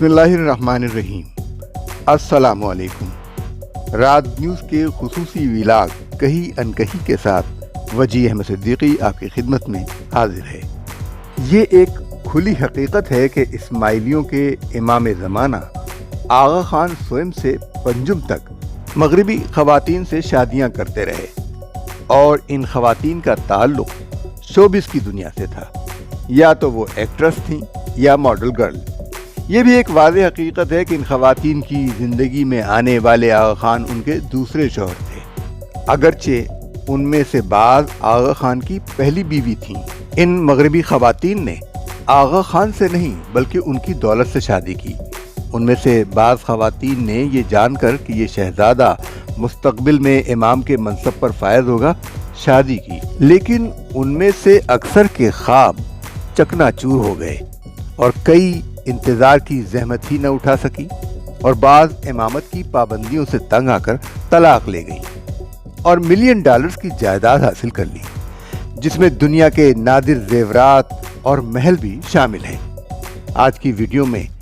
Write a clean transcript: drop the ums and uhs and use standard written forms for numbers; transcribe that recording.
بسم اللہ الرحمن الرحیم۔ السلام علیکم۔ رات نیوز کے خصوصی ویلاگ کہی انکہی کے ساتھ وجی احمد صدیقی آپ کی خدمت میں حاضر ہے۔ یہ ایک کھلی حقیقت ہے کہ اسماعیلیوں کے امام زمانہ آغا خان سوئم سے پنجم تک مغربی خواتین سے شادیاں کرتے رہے اور ان خواتین کا تعلق شوبز کی دنیا سے تھا، یا تو وہ ایکٹریس تھیں یا ماڈل گرل۔ یہ بھی ایک واضح حقیقت ہے کہ ان خواتین کی زندگی میں آنے والے آغا خان ان کے دوسرے شوہر تھے، اگرچہ ان میں سے بعض آغا خان کی پہلی بیوی تھیں۔ ان مغربی خواتین نے آغا خان سے نہیں بلکہ ان کی دولت سے شادی کی۔ ان میں سے بعض خواتین نے یہ جان کر کہ یہ شہزادہ مستقبل میں امام کے منصب پر فائز ہوگا شادی کی، لیکن ان میں سے اکثر کے خواب چکنا چور ہو گئے اور کئی انتظار کی زحمت ہی نہ اٹھا سکی اور بعض امامت کی پابندیوں سے تنگ آ کر طلاق لے گئی اور $1 ملین کی جائیداد حاصل کر لی، جس میں دنیا کے نادر زیورات اور محل بھی شامل ہیں۔ آج کی ویڈیو میں